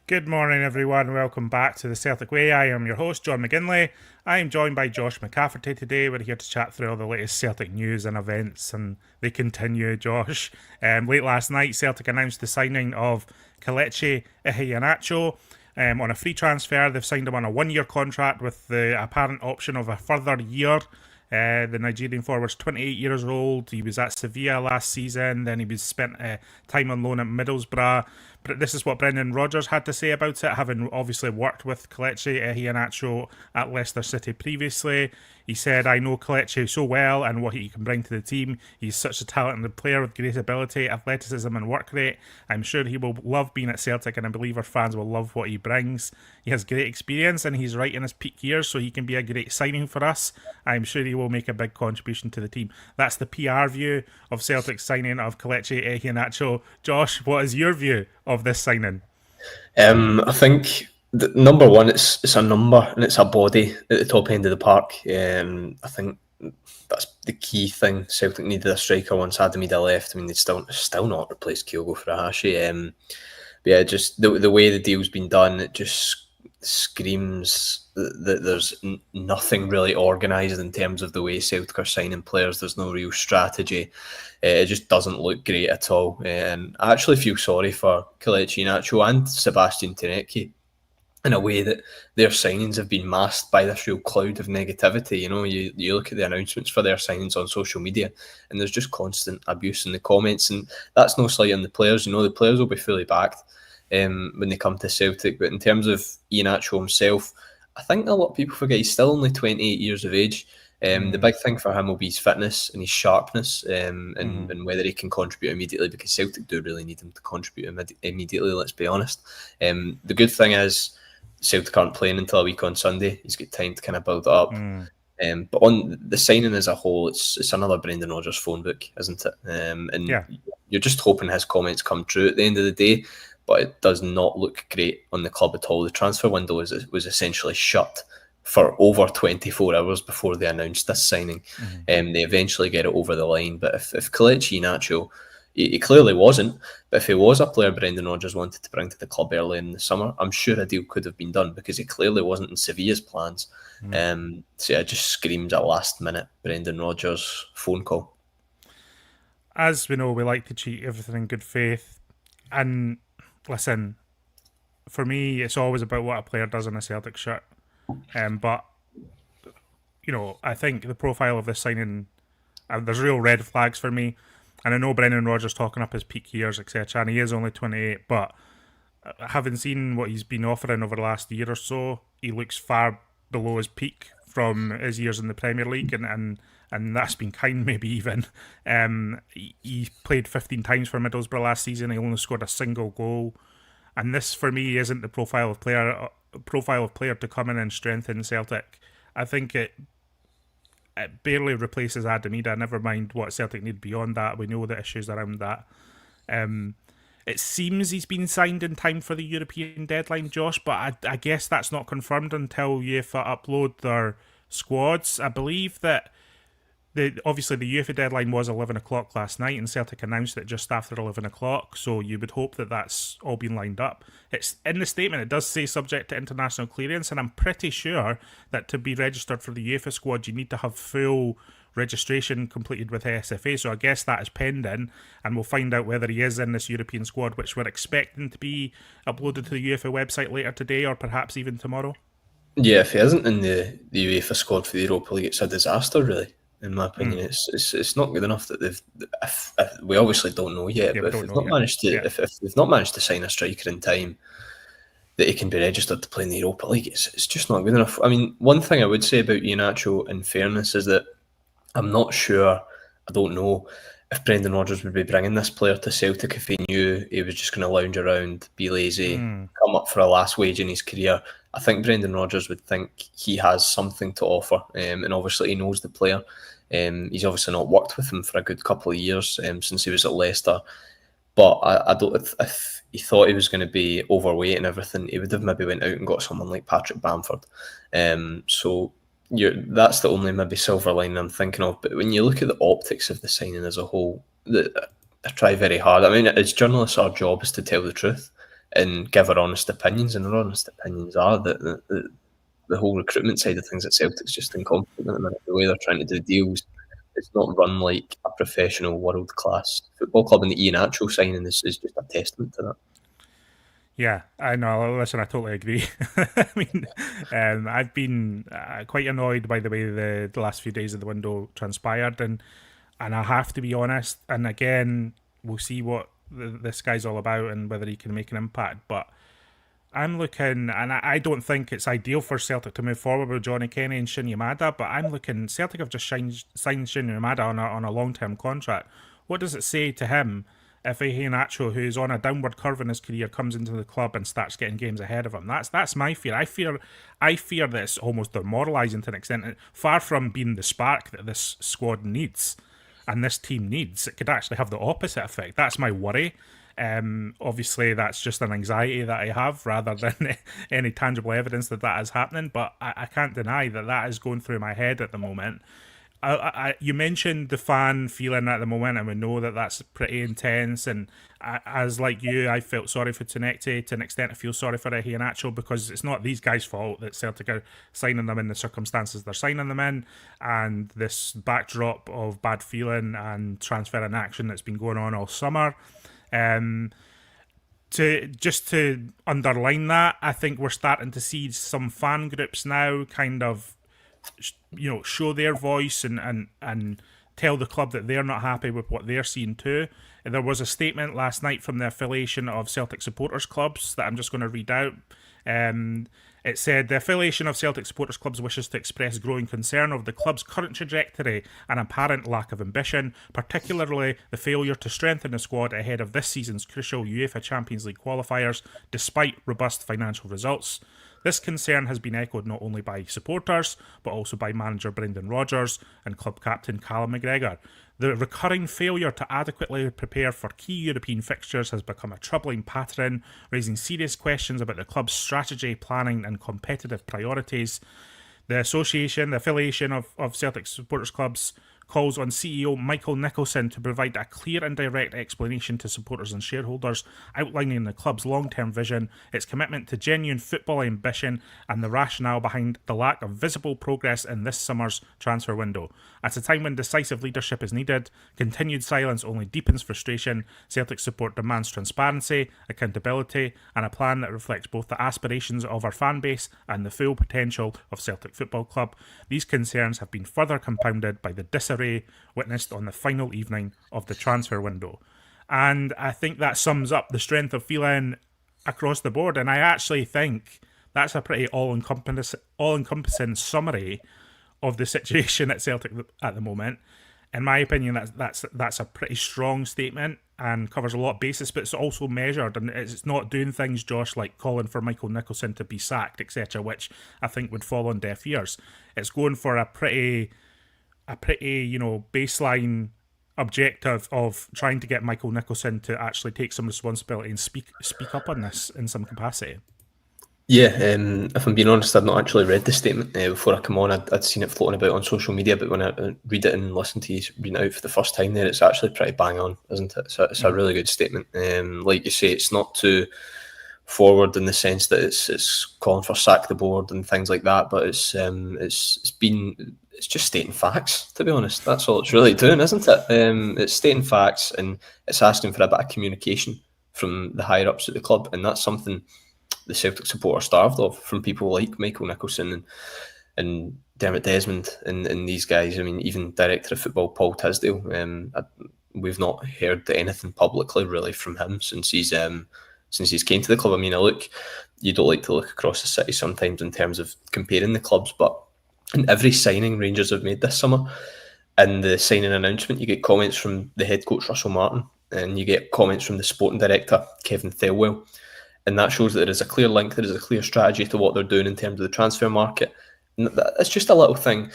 Good morning, everyone. Welcome back to the Celtic Way. I am your host, John McGinley. I am joined by Josh McCafferty today. We're here to chat through all the latest Celtic news and events, and they continue, Josh. Late last night, Celtic announced the signing of Kelechi Iheanacho on a free transfer. They've signed him on a one-year contract with the apparent option of a further year. The Nigerian forward's 28 years old. He was at Sevilla last season. Then he was spent time on loan at Middlesbrough. But this is what Brendan Rodgers had to say about it, having obviously worked with Kelechi Iheanacho at Leicester City previously. He said, "I know Kelechi so well and what he can bring to the team. He's such a talented player with great ability, athleticism and work rate. I'm sure he will love being at Celtic and I believe our fans will love what he brings. He has great experience and he's right in his peak years, so he can be a great signing for us. I'm sure he will make a big contribution to the team." That's the PR view of Celtic's signing of Kelechi Iheanacho. Josh, what is your view of this signing? I think number one, it's a number and it's a body at the top end of the park. I think that's the key thing. Celtic needed a striker once Adamida left. I mean, they still not replaced Kyogo Furuhashi. But yeah, just the way the deal's been done, it just screams that there's nothing really organised in terms of the way Celtic are signing players. There's no real strategy. It just doesn't look great at all. And I actually feel sorry for Kelechi Iheanacho and Sebastian Tenecki in a way that their signings have been masked by this real cloud of negativity. You know, you look at the announcements for their signings on social media and there's just constant abuse in the comments, and that's no slight on the players. You know, the players will be fully backed when they come to Celtic. But in terms of Iheanacho himself, I think a lot of people forget he's still only 28 years of age. The big thing for him will be his fitness and his sharpness, and whether he can contribute immediately, because Celtic do really need him to contribute immediately, let's be honest. The good thing is Celtic aren't playing until a week on Sunday. He's got time to kind of build it up. But on the signing as a whole, it's another Brendan Rodgers phone book, isn't it? And you're just hoping his comments come true at the end of the day, but it does not look great on the club at all. The transfer window was essentially shut for over 24 hours before they announced this signing. They eventually get it over the line. But if Kelechi Iheanacho, he clearly wasn't, but if he was a player Brendan Rodgers wanted to bring to the club early in the summer, I'm sure a deal could have been done, because he clearly wasn't in Sevilla's plans. So yeah, it just screams a last minute Brendan Rodgers phone call. As we know, we like to cheat everything in good faith. And listen, for me, it's always about what a player does in a Celtic shirt. But, you know, I think the profile of this signing, there's real red flags for me. And I know Brendan Rodgers talking up his peak years, etc., and he is only 28, but having seen what he's been offering over the last year or so, he looks far below his peak from his years in the Premier League, and that's been kind, maybe even. He played 15 times for Middlesbrough last season. He only scored a single goal, and this for me isn't the profile of player to come in and strengthen Celtic. I think it barely replaces Adamida. Never mind what Celtic need beyond that. We know the issues around that. It seems he's been signed in time for the European deadline, Josh, but I guess that's not confirmed until UEFA upload their squads. I believe that obviously the UEFA deadline was 11 o'clock last night, and Celtic announced it just after 11 o'clock, so you would hope that that's all been lined up. It's in the statement, it does say subject to international clearance, and I'm pretty sure that to be registered for the UEFA squad, you need to have full registration completed with SFA, so I guess that is pending, and we'll find out whether he is in this European squad, which we're expecting to be uploaded to the UEFA website later today, or perhaps even tomorrow. Yeah, if he isn't in the UEFA squad for the Europa League, it's a disaster, really. In my opinion, it's not good enough that they've. If we obviously don't know yet, but if they've not managed to, if they've not managed to sign a striker in time that he can be registered to play in the Europa League, it's just not good enough. I mean, one thing I would say about Iheanacho, in fairness, is that I'm not sure. I don't know if Brendan Rodgers would be bringing this player to Celtic if he knew he was just going to lounge around, be lazy, come up for a last wage in his career. I think Brendan Rodgers would think he has something to offer, and obviously he knows the player. He's obviously not worked with him for a good couple of years since he was at Leicester, but I don't. If he thought he was going to be overweight and everything, he would have maybe went out and got someone like Patrick Bamford. So that's the only maybe silver lining I'm thinking of. But when you look at the optics of the signing as a whole, I try very hard. I mean, as journalists, our job is to tell the truth. and give our honest opinions. And our honest opinions are that the whole recruitment side of things at Celtic's just incompetent at the minute. The way they're trying to do deals, it's not run like a professional world class football club. And the Iheanacho signing is just a testament to that. Yeah, I know. Listen, I totally agree. I mean, I've been quite annoyed by the way the last few days of the window transpired, and I have to be honest. And again, we'll see what this guy's all about and whether he can make an impact. But I'm looking, and I don't think it's ideal for Celtic to move forward with Johnny Kenny and Shin Yamada, but I'm looking, Celtic have just signed Shin Yamada on a long term contract. What does it say to him if Iheanacho, who's on a downward curve in his career, comes into the club and starts getting games ahead of him? That's my fear. I fear that it's almost demoralising to an extent. Far from being the spark that this squad needs and this team needs, it could actually have the opposite effect. That's my worry. Obviously, that's just an anxiety that I have rather than any tangible evidence that that is happening. But I can't deny that that is going through my head at the moment. You mentioned the fan feeling at the moment, and we know that that's pretty intense. And as like you, I felt sorry for Tenecte. To an extent, I feel sorry for Iheanacho because it's not these guys' fault that Celtic are signing them in the circumstances they're signing them in, and this backdrop of bad feeling and transfer in action that's been going on all summer. Um, to underline that, I think we're starting to see some fan groups now kind of show their voice and tell the club that they're not happy with what they're seeing too. There was a statement last night from the affiliation of Celtic supporters clubs that I'm just going to read out. It said the affiliation of Celtic supporters clubs wishes to express growing concern over the club's current trajectory and apparent lack of ambition, particularly the failure to strengthen the squad ahead of this season's crucial UEFA Champions League qualifiers, despite robust financial results. This concern has been echoed not only by supporters, but also by manager Brendan Rodgers and club captain Callum McGregor. The recurring failure to adequately prepare for key European fixtures has become a troubling pattern, raising serious questions about the club's strategy, planning, and competitive priorities. The affiliation of Celtic supporters clubs calls on CEO Michael Nicholson to provide a clear and direct explanation to supporters and shareholders, outlining the club's long-term vision, its commitment to genuine football ambition, and the rationale behind the lack of visible progress in this summer's transfer window. At a time when decisive leadership is needed, continued silence only deepens frustration. Celtic support demands transparency, accountability, and a plan that reflects both the aspirations of our fan base and the full potential of Celtic Football Club. These concerns have been further compounded by the disarray witnessed on the final evening of the transfer window. And I think that sums up the strength of feeling across the board. And I actually think that's a pretty all-encompassing summary of the situation at Celtic at the moment. In my opinion, that's a pretty strong statement and covers a lot of basis, but it's also measured and it's not doing things, Josh, like calling for Michael Nicholson to be sacked, etc., which I think would fall on deaf ears. It's going for a pretty baseline objective of trying to get Michael Nicholson to actually take some responsibility and speak up on this in some capacity. Yeah, if I'm being honest, I'd not actually read the statement before I come on. I'd seen it floating about on social media, but when I read it and listen to you reading it out for the first time there, it's actually pretty bang on, isn't it? It's a really good statement. Like you say, it's not too forward in the sense that it's calling for sack the board and things like that, but it's just stating facts, to be honest. That's all it's really doing, isn't it? It's stating facts and it's asking for a bit of communication from the higher ups at the club, and that's something the Celtic support are starved of from people like Michael Nicholson and Dermot Desmond and these guys. I mean, even Director of Football Paul Tisdale, we've not heard anything publicly really from him since he's came to the club. I mean, you don't like to look across the city sometimes in terms of comparing the clubs, but in every signing Rangers have made this summer, in the signing announcement, you get comments from the head coach Russell Martin, and you get comments from the sporting director Kevin Thelwell. And that shows that there is a clear link, there is a clear strategy to what they're doing in terms of the transfer market. And it's just a little thing.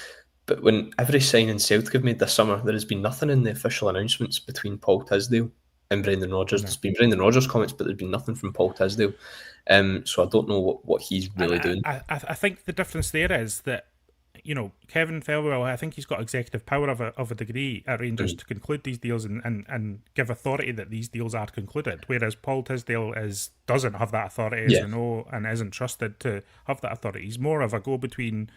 But when every signing Celtic have made this summer, there has been nothing in the official announcements between Paul Tisdale and Brendan Rodgers. No. There's been Brendan Rodgers comments, but there's been nothing from Paul Tisdale. So I don't know what he's really doing. I think the difference there is that Kevin Thelwell, I think he's got executive power of a degree at Rangers to conclude these deals and give authority that these deals are concluded, whereas Paul Tisdale doesn't have that authority, as Yeah. we know, and isn't trusted to have that authority. He's more of a go-between,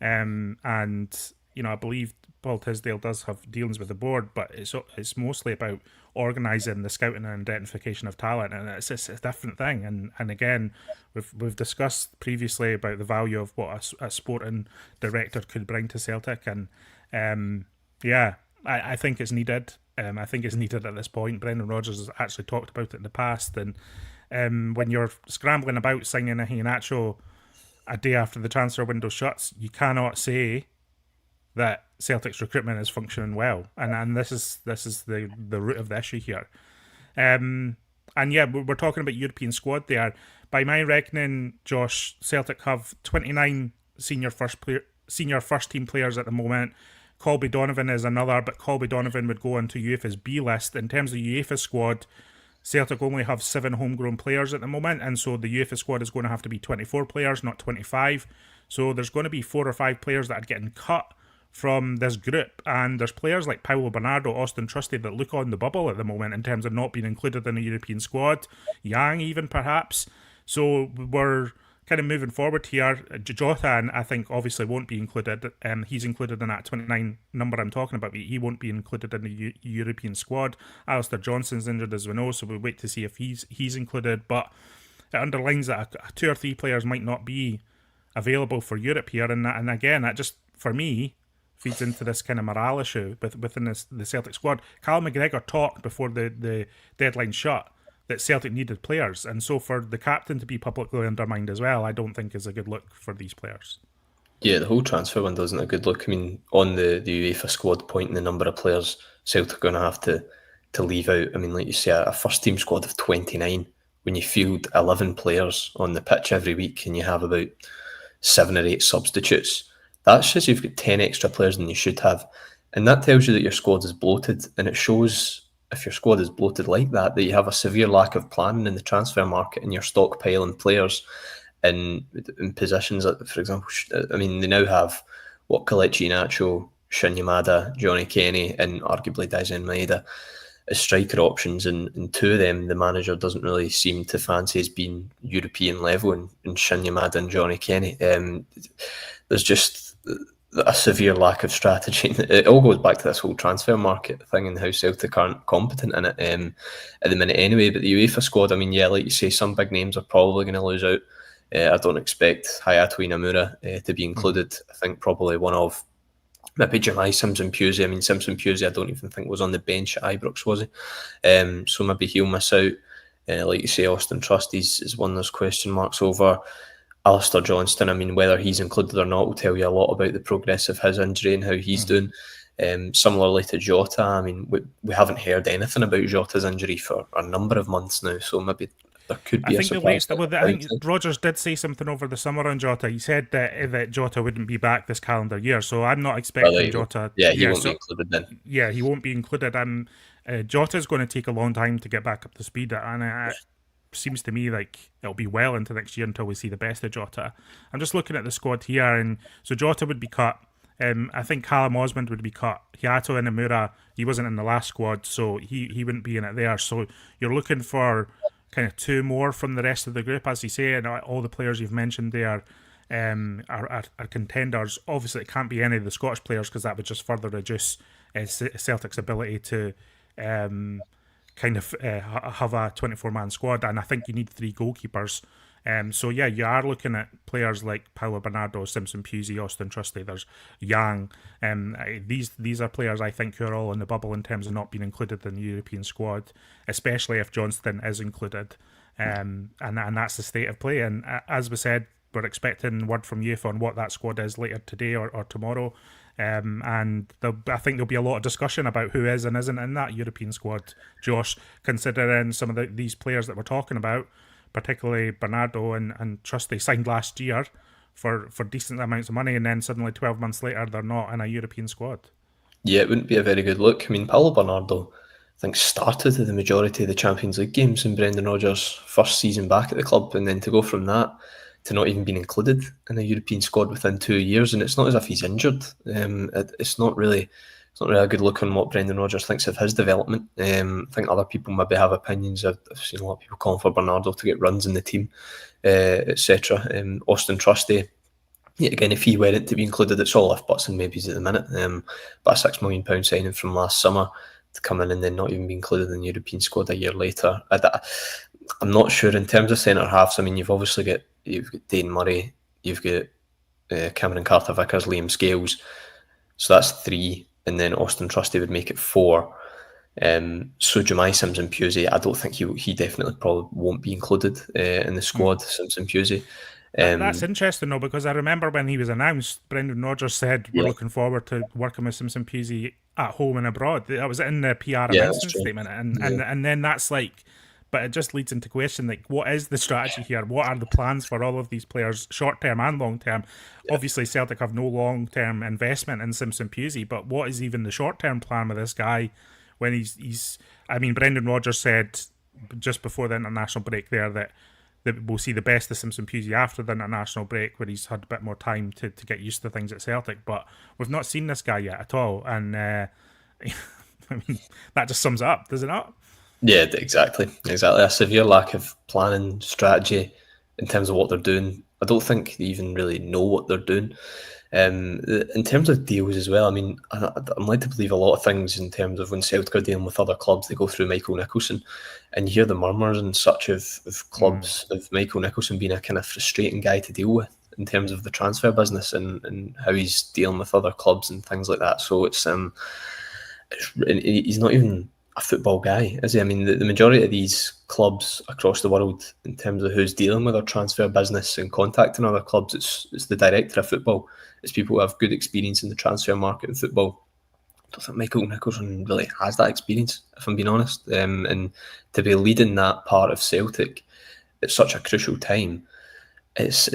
and I believe Paul Tisdale does have dealings with the board, but it's mostly about organising the scouting and identification of talent, and it's a different thing. And again, we've discussed previously about the value of what a sporting director could bring to Celtic, and I think it's needed. I think it's needed at this point. Brendan Rodgers has actually talked about it in the past, and when you're scrambling about signing a Iheanacho a day after the transfer window shuts, you cannot say that Celtic's recruitment is functioning well, and this is the root of the issue here. And yeah, we're talking about European squad there. By my reckoning, Josh, Celtic have 29 senior first team players at the moment. Colby Donovan is another, but Colby Donovan would go onto UEFA's B list. In terms of UEFA squad, Celtic only have 7 homegrown players at the moment, and so the UEFA squad is going to have to be 24 players, not 25. So there's going to be 4 or 5 players that are getting cut from this group, and there's players like Paolo Bernardo, Austin Trusty that look on the bubble at the moment in terms of not being included in a European squad, Yang even perhaps. So we're kind of moving forward here. Jota, and I think obviously won't be included. He's included in that 29 number I'm talking about, but he won't be included in the European squad. Alistair Johnson's injured, as we know, so we'll wait to see if he's included, but it underlines that 2 or 3 players might not be available for Europe here, and again, that just, for me, feeds into this kind of morale issue within the Celtic squad. Callum McGregor talked before the deadline shut that Celtic needed players, and so for the captain to be publicly undermined as well, I don't think is a good look for these players. Yeah, the whole transfer window isn't a good look. I mean, on the UEFA squad point and the number of players Celtic are going to have to leave out. I mean, like you say, a first team squad of 29, when you field 11 players on the pitch every week and you have about 7 or 8 substitutes, that says you've got 10 extra players than you should have. And that tells you that your squad is bloated. And it shows, if your squad is bloated like that you have a severe lack of planning in the transfer market and you're stockpiling players in positions. For example, I mean, they now have Kelechi Iheanacho, Shin Yamada, Johnny Kenny, and arguably Daisen Maeda as striker options, and 2 of them the manager doesn't really seem to fancy as being European level, and Shin Yamada and Johnny Kenny. There's just a severe lack of strategy. It all goes back to this whole transfer market thing and how Celtic aren't competent in it at the minute anyway. But the UEFA squad, I mean, yeah, like you say, some big names are probably going to lose out. I don't expect Hayato Inamura to be included. I think probably one of maybe July Simpson Pusey. I mean, Simpson Pusey, I don't even think was on the bench at Ibrox, was he? So maybe he'll miss out. Like you say, Austin Trusties is one of those question marks over. Alistair Johnston, I mean, whether he's included or not will tell you a lot about the progress of his injury and how he's doing. Similarly to Jota, I mean, we haven't heard anything about Jota's injury for a number of months now, so maybe there could be a surprise. I think Rodgers did say something over the summer on Jota. He said that Jota wouldn't be back this calendar year, so I'm not expecting Jota. Yeah, he won't be included then. Yeah, he won't be included. Jota's going to take a long time to get back up to speed, and it seems to me like it'll be well into next year until we see the best of Jota. I'm just looking at the squad here, and so Jota would be cut. I think Callum Osmond would be cut. Hayato Inamura, he wasn't in the last squad, so he wouldn't be in it there. So you're looking for kind of 2 more from the rest of the group, as you say, and all the players you've mentioned there are contenders. Obviously, it can't be any of the Scottish players because that would just further reduce Celtic's ability to kind of have a 24-man squad, and I think you need 3 goalkeepers. So yeah, you are looking at players like Paolo Bernardo, Simpson Pusey, Austin Trusty. There's Yang. These are players I think who are all in the bubble in terms of not being included in the European squad, especially if Johnston is included. And that's the state of play. And as we said, we're expecting word from UEFA on what that squad is later today or tomorrow. And I think there'll be a lot of discussion about who is and isn't in that European squad, Josh, considering some of these players that we're talking about, particularly Bernardo and Trusty, signed last year for decent amounts of money, and then suddenly 12 months later they're not in a European squad. Yeah, it wouldn't be a very good look. I mean, Paolo Bernardo, I think, started the majority of the Champions League games in Brendan Rodgers' first season back at the club, and then to go from that to not even being included in a European squad within 2 years, and it's not as if he's injured. It's not really a good look on what Brendan Rodgers thinks of his development. I think other people maybe have opinions. I've seen a lot of people calling for Bernardo to get runs in the team, etc. Austin Trusty, yeah, again, if he weren't to be included, it's all if buts and maybes at the minute. But a £6 million signing from last summer to come in and then not even be included in the European squad a year later. I'm not sure in terms of centre halves. I mean, you've got Dane Murray, you've got Cameron Carter-Vickers, Liam Scales, so that's 3, and then Austin Trusty would make it 4. So Jemai Simpson-Pusey, I don't think he definitely probably won't be included in the squad. Simpson-Pusey. That's interesting though, because I remember when he was announced, Brendan Rodgers said we're Yeah. looking forward to working with Simpson-Pusey at home and abroad. That was in the PR Yeah, that's announcement true. statement, and then that's like, but it just leads into question like, what is the strategy here? What are the plans for all of these players, short term and long term? Obviously, Celtic have no long term investment in Simpson-Pusey, but what is even the short term plan with this guy when he's? I mean, Brendan Rodgers said just before the international break there that we'll see the best of Simpson-Pusey after the international break, where he's had a bit more time to get used to things at Celtic. But we've not seen this guy yet at all, and I mean that just sums it up, does it not? Yeah, exactly. A severe lack of planning, strategy in terms of what they're doing. I don't think they even really know what they're doing. In terms of deals as well, I mean, I'm led to believe a lot of things in terms of when Celtic are dealing with other clubs, they go through Michael Nicholson, and you hear the murmurs and such of clubs of Michael Nicholson being a kind of frustrating guy to deal with in terms of the transfer business and how he's dealing with other clubs and things like that. So he's not even a football guy, is he? I mean, the majority of these clubs across the world, in terms of who's dealing with their transfer business and contacting other clubs, it's the director of football. It's people who have good experience in the transfer market in football. I don't think Michael Nicholson really has that experience, if I'm being honest. And to be leading that part of Celtic at such a crucial time, it's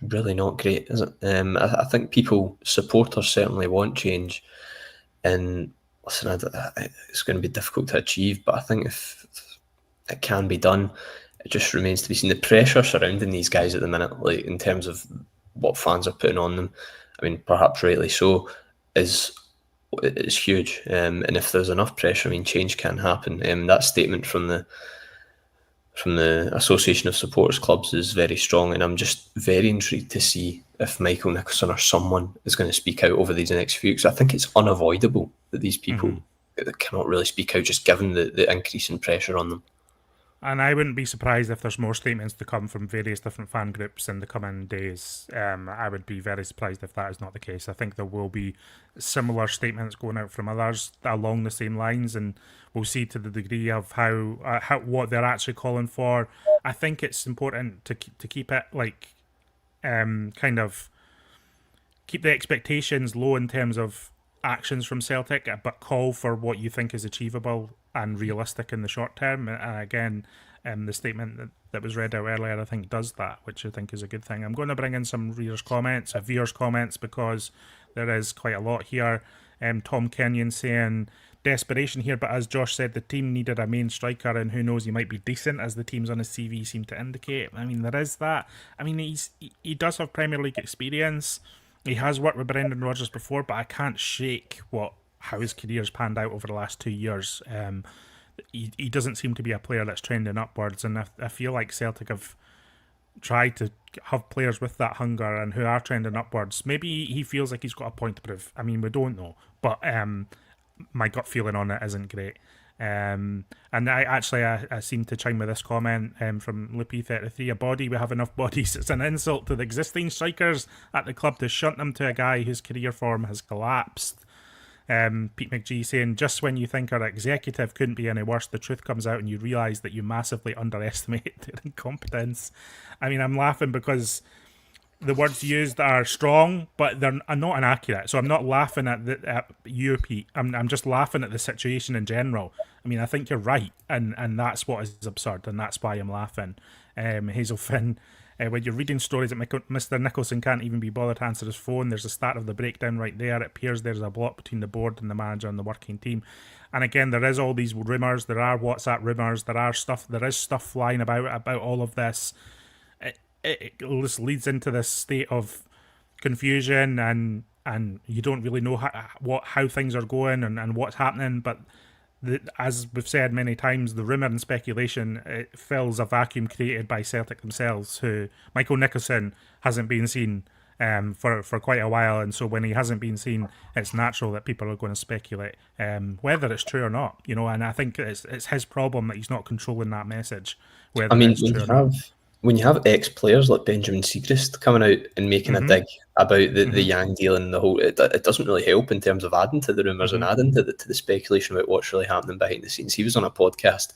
really not great, is it? I think supporters certainly want change, and listen, it's going to be difficult to achieve, but I think if it can be done, it just remains to be seen. The pressure surrounding these guys at the minute, like in terms of what fans are putting on them, I mean, perhaps rightly so, is huge. And if there's enough pressure, I mean, change can happen. That statement from the Association of Supporters Clubs is very strong, and I'm just very intrigued to see if Michael Nicholson or someone is going to speak out over these next few weeks. I think it's unavoidable that these people cannot really speak out, just given the increase in pressure on them. And I wouldn't be surprised if there's more statements to come from various different fan groups in the coming days. I would be very surprised if that is not the case. I think there will be similar statements going out from others along the same lines, and we'll see to the degree of how what they're actually calling for. I think it's important to keep it like kind of keep the expectations low in terms of actions from Celtic, but call for what you think is achievable and realistic in the short term. And again, the statement that was read out earlier, I think, does that, which I think is a good thing. I'm going to bring in some viewers' comments, because there is quite a lot here. Tom Kenyon saying, desperation here, but as Josh said, the team needed a main striker, and who knows, he might be decent, as the teams on his CV seem to indicate. I mean, there is that. I mean, he does have Premier League experience. He has worked with Brendan Rodgers before, but I can't shake how his career's panned out over the last 2 years. He doesn't seem to be a player that's trending upwards, and I feel like Celtic have tried to have players with that hunger and who are trending upwards. Maybe he feels like he's got a point to prove. I mean, we don't know, but my gut feeling on it isn't great. And I seem to chime with this comment from Lippy33. We have enough bodies. It's an insult to the existing strikers at the club to shunt them to a guy whose career form has collapsed. Pete McGee saying, just when you think our executive couldn't be any worse, the truth comes out and you realise that you massively underestimate their incompetence. I mean, I'm laughing because the words used are strong, but they're not inaccurate. So I'm not laughing at you, Pete. I'm just laughing at the situation in general. I mean, I think you're right, and that's what is absurd, and that's why I'm laughing. Hazel Finn, when you're reading stories that Mr. Nicholson can't even be bothered to answer his phone, there's a start of the breakdown right there. It appears there's a block between the board and the manager and the working team. And again, there is all these rumours. There are WhatsApp rumours. There is stuff flying about all of this. it just leads into this state of confusion, and you don't really know how things are going, and what's happening. But as we've said many times, the rumour and speculation, it fills a vacuum created by Celtic themselves, who Michael Nicholson hasn't been seen for quite a while, and so when he hasn't been seen, it's natural that people are going to speculate whether it's true or not. And I think it's his problem that he's not controlling that message, I whether mean, it's true or not. when you have ex players like Benjamin Siegrist coming out and making a Mm-hmm. dig about the Mm-hmm. Yang deal and the whole, it doesn't really help in terms of adding to the rumours Mm-hmm. and adding to the speculation about what's really happening behind the scenes. He was on a podcast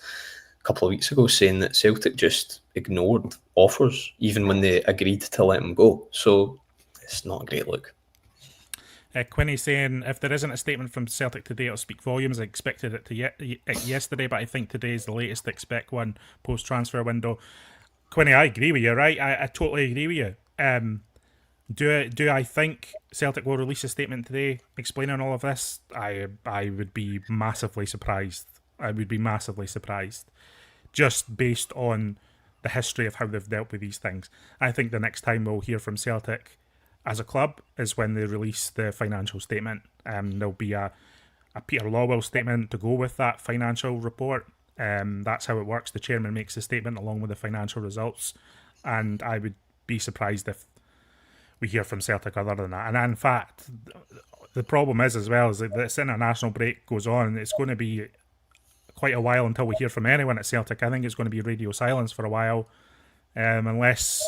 a couple of weeks ago saying that Celtic just ignored offers even when they agreed to let him go. So it's not a great look. Quinny saying, if there isn't a statement from Celtic today, it'll speak volumes. I expected it yesterday, but I think today is the latest to expect one post-transfer window. Quinny, I agree with you, right? I totally agree with you. Do I think Celtic will release a statement today explaining all of this? I would be massively surprised. I would be massively surprised, just based on the history of how they've dealt with these things. I think the next time we'll hear from Celtic as a club is when they release the financial statement. There'll be a Peter Lawwell statement to go with that financial report. That's how it works. The chairman makes the statement along with the financial results, and I would be surprised if we hear from Celtic other than that. And in fact, the problem is as well is that this international break goes on. It's going to be quite a while until we hear from anyone at Celtic. I think it's going to be radio silence for a while, unless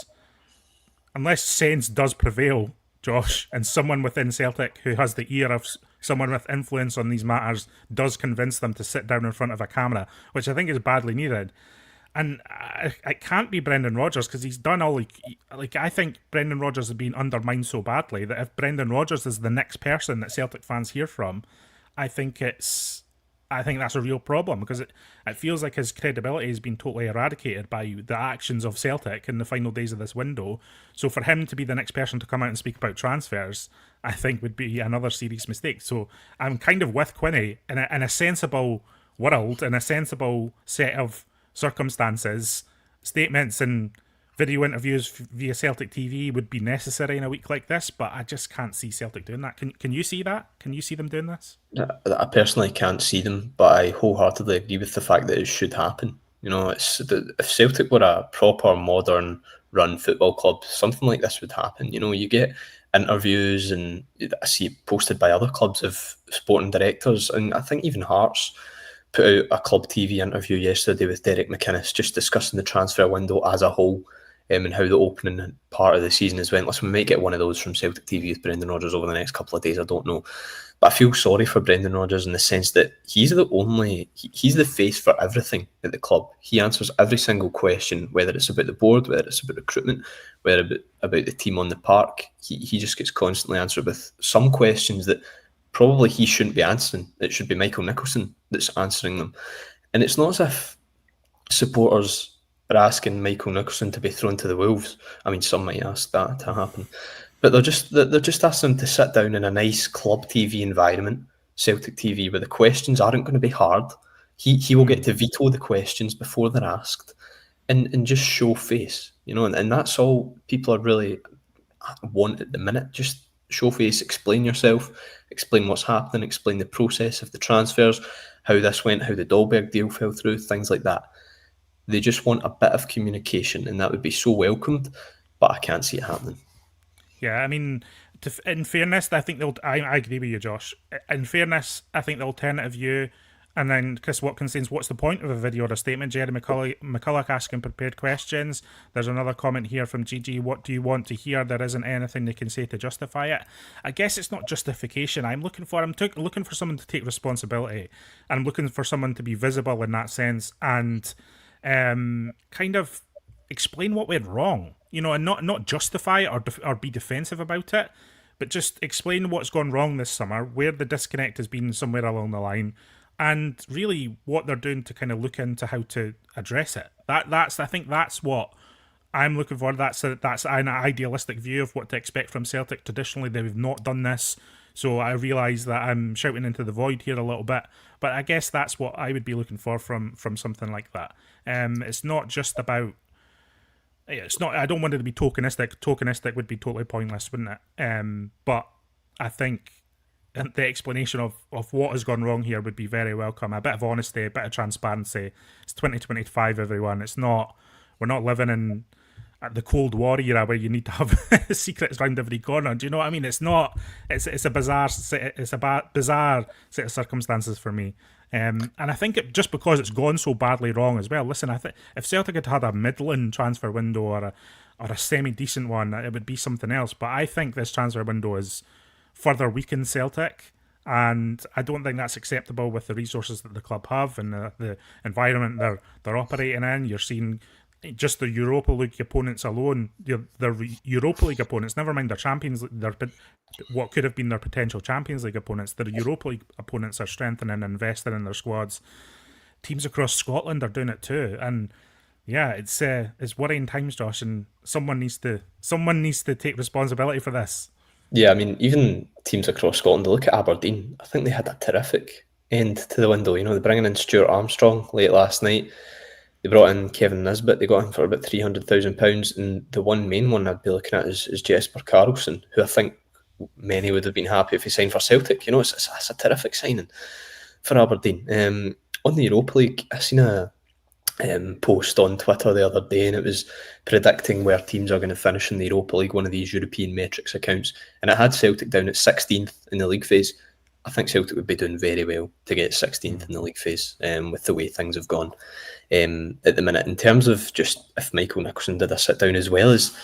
sense does prevail, Josh, and someone within Celtic who has the ear of someone with influence on these matters does convince them to sit down in front of a camera, which I think is badly needed. And it can't be Brendan Rodgers because he's done all like I think Brendan Rodgers has been undermined so badly that if Brendan Rodgers is the next person that Celtic fans hear from, I think that's a real problem because it feels like his credibility has been totally eradicated by the actions of Celtic in the final days of this window. So for him to be the next person to come out and speak about transfers, I think would be another serious mistake. So I'm kind of with Quinny in a sensible world, in a sensible set of circumstances. Statements and video interviews via Celtic TV would be necessary in a week like this, but I just can't see Celtic doing that. Can you see that? Can you see them doing this? I personally can't see them, but I wholeheartedly agree with the fact that it should happen. If Celtic were a proper modern run football club, something like this would happen. You get interviews, and I see it posted by other clubs of sporting directors, and I think even Hearts put out a club TV interview yesterday with Derek McInnes, just discussing the transfer window as a whole, and how the opening part of the season has went. Listen, we might get one of those from Celtic TV with Brendan Rodgers over the next couple of days. I don't know. But I feel sorry for Brendan Rodgers in the sense that he's the face for everything at the club. He answers every single question, whether it's about the board, whether it's about recruitment, whether about the team on the park. He just gets constantly answered with some questions that probably he shouldn't be answering. It should be Michael Nicholson that's answering them. And it's not as if supporters are asking Michael Nicholson to be thrown to the wolves. I mean, some might ask that to happen. But they're just asking him to sit down in a nice club TV environment, Celtic TV, where the questions aren't going to be hard. He will get to veto the questions before they're asked, and just show face, and that's all people are really want at the minute. Just show face, explain yourself, explain what's happening, explain the process of the transfers, how this went, how the Dolberg deal fell through, things like that. They just want a bit of communication, and that would be so welcomed, but I can't see it happening. Yeah, I mean, in fairness, I think I agree with you, Josh. In fairness, I think the alternative view, and then Chris Watkins saying, "What's the point of a video or a statement?" Jerry McCulloch asking prepared questions. There's another comment here from Gigi. What do you want to hear? There isn't anything they can say to justify it. I guess it's not justification. I'm looking for someone to take responsibility. I'm looking for someone to be visible in that sense and kind of explain what went wrong, and not justify it or be defensive about it, but just explain what's gone wrong this summer, where the disconnect has been somewhere along the line, and really what they're doing to kind of look into how to address it. I think that's what I'm looking for. That's an idealistic view of what to expect from Celtic. Traditionally, they've not done this, so I realise that I'm shouting into the void here a little bit, but I guess that's what I would be looking for from something like that. It's not just about it's not. I don't want it to be tokenistic. Tokenistic would be totally pointless, wouldn't it? But I think the explanation of what has gone wrong here would be very welcome. A bit of honesty, a bit of transparency. It's 2025, everyone. It's not. We're not living in the Cold War era where you need to have secrets around every corner. Do you know what I mean? It's not. It's a bizarre. Bizarre set of circumstances for me. And I think just because it's gone so badly wrong as well. Listen, I think if Celtic had had a middling transfer window or a semi decent one, it would be something else. But I think this transfer window is further weakened Celtic. And I don't think that's acceptable with the resources that the club have and the environment they're operating in. You're seeing just the Europa League opponents alone, their Europa League opponents, never mind their Champions League, what could have been their potential Champions League opponents, their Europa League opponents are strengthening and investing in their squads. Teams across Scotland are doing it too, and yeah, it's worrying times, Josh, and someone needs to take responsibility for this. Yeah, I mean, even teams across Scotland, look at Aberdeen. I think they had a terrific end to the window. You know, they're bringing in Stuart Armstrong late last night. They brought in Kevin Nisbet. They got him for about £300,000. And the one main one I'd be looking at is Jesper Karlsson, who I think many would have been happy if he signed for Celtic. You know, it's a terrific signing for Aberdeen. On the Europa League, I seen a post on Twitter the other day, and it was predicting where teams are going to finish in the Europa League, one of these European metrics accounts, and it had Celtic down at 16th in the league phase. I think Celtic would be doing very well to get 16th in the league phase with the way things have gone at the minute. In terms of just if Michael Nicholson did a sit down as well as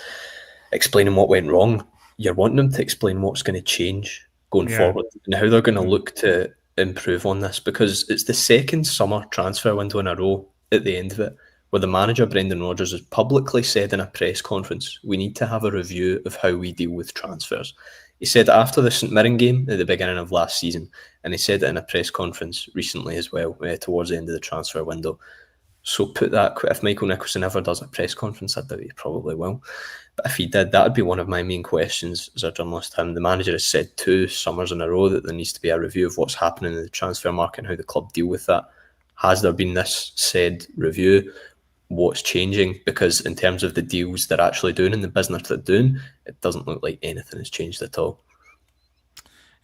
explaining what went wrong, you're wanting them to explain what's going to change going forward and how they're going to look to improve on this, because it's the second summer transfer window in a row at the end of it where the manager, Brendan Rodgers, has publicly said in a press conference, we need to have a review of how we deal with transfers. He said after the St Mirren game at the beginning of last season, and he said it in a press conference recently as well, towards the end of the transfer window. So put that, if Michael Nicholson ever does a press conference, I doubt he probably will. But if he did, that would be one of my main questions as a journalist. The manager has said 2 summers in a row that there needs to be a review of what's happening in the transfer market and how the club deal with that. Has there been this said review? What's changing? Because in terms of the deals they're actually doing and the business they're doing, it doesn't look like anything has changed at all.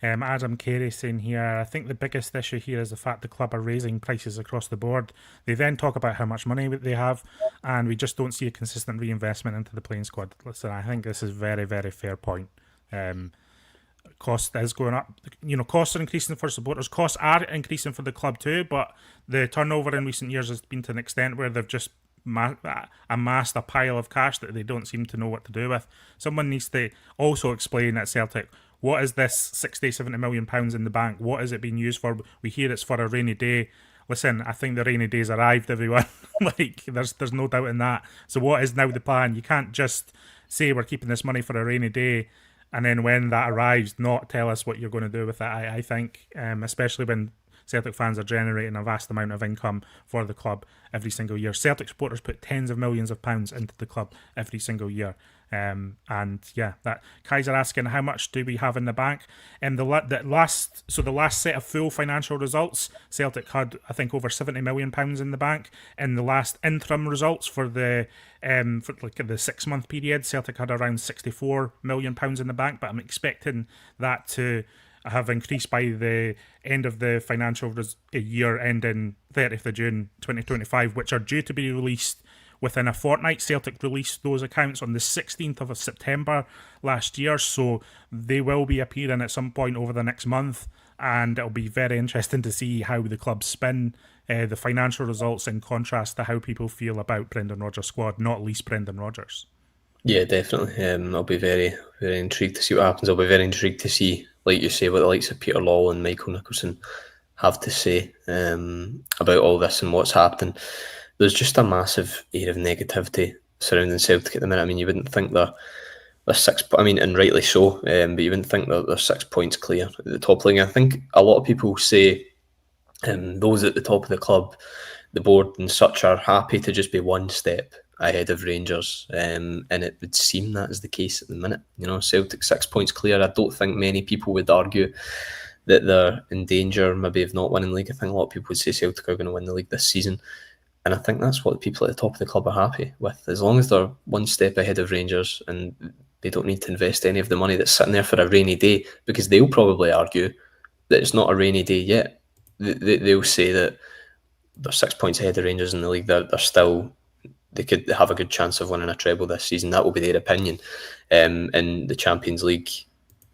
Adam Carey saying here, I think the biggest issue here is the fact the club are raising prices across the board. They then talk about how much money they have, and we just don't see a consistent reinvestment into the playing squad. Listen, I think this is very, very fair point. Cost is going up. You know, costs are increasing for supporters. Costs are increasing for the club too, but the turnover in recent years has been to an extent where they've just amassed a pile of cash that they don't seem to know what to do with. Someone needs to also explain at Celtic, what is this 60, 70 million pounds in the bank? What is it being used for? We hear it's for a rainy day. Listen, I think the rainy day's arrived, everyone. Like, there's no doubt in that. So what is now the plan? You can't just say we're keeping this money for a rainy day and then when that arrives, not tell us what you're going to do with it. I think, especially when Celtic fans are generating a vast amount of income for the club every single year. Celtic supporters put tens of millions of pounds into the club every single year. And yeah, that Kaiser asking how much do we have in the bank? And the last set of full financial results, Celtic had I think over £70 million in the bank. In the last interim results for the 6 month period, Celtic had around £64 million in the bank. But I'm expecting that to have increased by the end of the financial year ending 30th of June 2025, which are due to be released within a fortnight. Celtic released those accounts on the 16th of September last year, so they will be appearing at some point over the next month, and it'll be very interesting to see how the club spin the financial results in contrast to how people feel about Brendan Rodgers' squad, not least Brendan Rodgers. Yeah, definitely. I'll be very, very intrigued to see what happens. I'll be very intrigued to see, like you say, what the likes of Peter Lawwell and Michael Nicholson have to say about all this and what's happening. There's just a massive air of negativity surrounding Celtic at the minute. I mean, you wouldn't think they're 6, I mean, and rightly so, but you wouldn't think they're 6 points clear at the top league. I think a lot of people say those at the top of the club, the board and such, are happy to just be one step ahead of Rangers, and it would seem that is the case at the minute. You know, Celtic 6 points clear. I don't think many people would argue that they're in danger maybe of not winning the league. I think a lot of people would say Celtic are going to win the league this season. And I think that's what the people at the top of the club are happy with. As long as they're one step ahead of Rangers and they don't need to invest any of the money that's sitting there for a rainy day, because they'll probably argue that it's not a rainy day yet. They'll say that they're 6 points ahead of Rangers in the league. They're still, they could have a good chance of winning a treble this season. That will be their opinion. In the Champions League,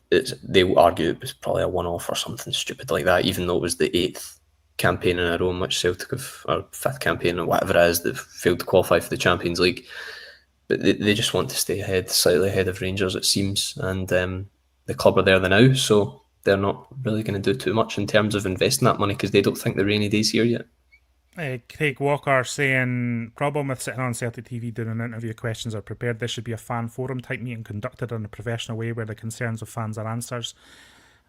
they will argue it was probably a one-off or something stupid like that, even though it was the eighth campaign in a row in which Celtic have, or fifth campaign or whatever it is, they've failed to qualify for the Champions League. But they just want to stay ahead, slightly ahead of Rangers, it seems. And the club are there now, so they're not really going to do too much in terms of investing that money because they don't think the rainy day's here yet. Craig Walker saying, problem with sitting on Celtic TV doing an interview, questions are prepared. This should be a fan forum type meeting conducted in a professional way where the concerns of fans are answers.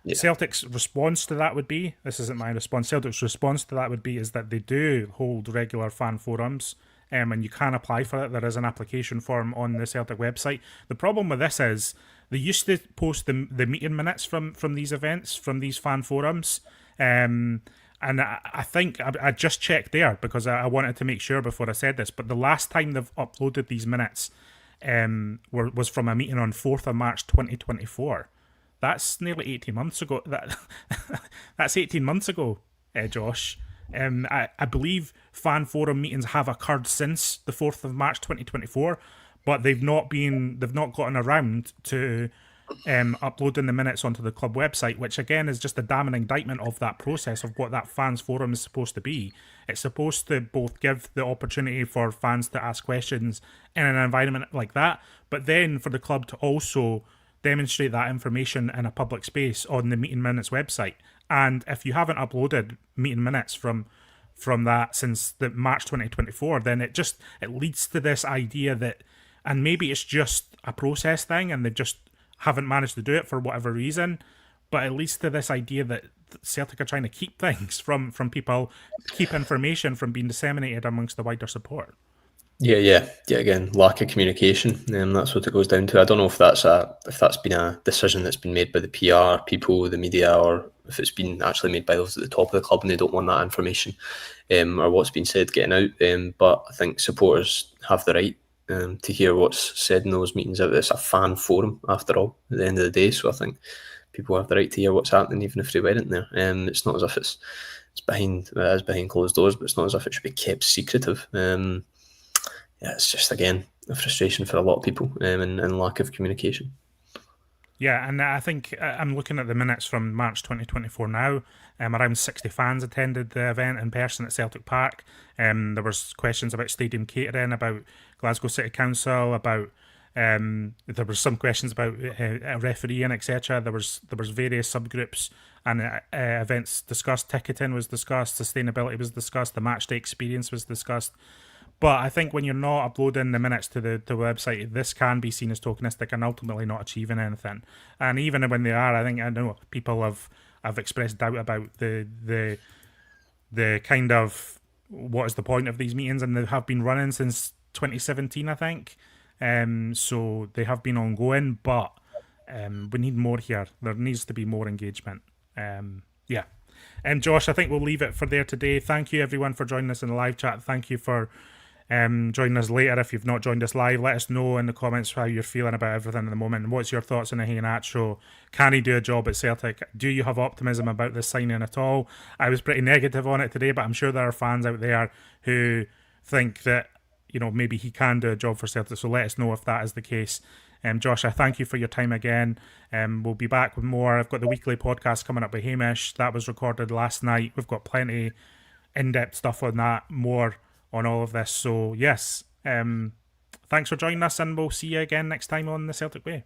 Yeah. Celtic's response to that would be, this isn't my response, Celtic's response to that would be is that they do hold regular fan forums, and you can apply for it. There is an application form on the Celtic website. The problem with this is they used to post the meeting minutes from these events, from these fan forums, and I think I just checked there because I wanted to make sure before I said this, but the last time they've uploaded these minutes was from a meeting on 4th of March 2024. That's nearly 18 months ago. That's 18 months ago, Josh. I believe fan forum meetings have occurred since the 4th of March 2024, but they've not gotten around to uploading the minutes onto the club website, which again is just a damning indictment of that process of what that fans forum is supposed to be. It's supposed to both give the opportunity for fans to ask questions in an environment like that, but then for the club to also demonstrate that information in a public space on the meeting minutes website. And if you haven't uploaded meeting minutes from that since the March 2024, then it leads to this idea that, and maybe it's just a process thing and they just haven't managed to do it for whatever reason, but it leads to this idea that Celtic are trying to keep things from people, keep information from being disseminated amongst the wider support. Yeah. Again, lack of communication. That's what it goes down to. I don't know if that's been a decision that's been made by the PR people, the media, or if it's been actually made by those at the top of the club and they don't want that information, or what's been said getting out. But I think supporters have the right to hear what's said in those meetings. It's a fan forum, after all, at the end of the day. So I think people have the right to hear what's happening, even if they weren't there. It's not as if it is behind closed doors, but it's not as if it should be kept secretive. It's just, again, a frustration for a lot of people and lack of communication. Yeah, and I think I'm looking at the minutes from March 2024 now. Around 60 fans attended the event in person at Celtic Park. There was questions about stadium catering, about Glasgow City Council, about there were some questions about refereeing, etc. There was various subgroups and events discussed. Ticketing was discussed, sustainability was discussed, the matchday experience was discussed. But I think when you're not uploading the minutes to the website, this can be seen as tokenistic and ultimately not achieving anything. And even when they are, I know people have expressed doubt about the kind of what is the point of these meetings, and they have been running since 2017, I think. So they have been ongoing, but we need more here. There needs to be more engagement. Yeah. Josh, I think we'll leave it for there today. Thank you everyone for joining us in the live chat. Thank you for join us later. If you've not joined us live, let us know in the comments how you're feeling about everything at the moment. What's your thoughts on Iheanacho? Can he do a job at Celtic? Do you have optimism about this signing at all? I was pretty negative on it today, but I'm sure there are fans out there who think that maybe he can do a job for Celtic, so let us know if that is the case. Josh, I thank you for your time again. We'll be back with more. I've got the weekly podcast coming up with Hamish. That was recorded last night. We've got plenty in-depth stuff on that, more on all of this. So yes, thanks for joining us, and we'll see you again next time on the Celtic Way.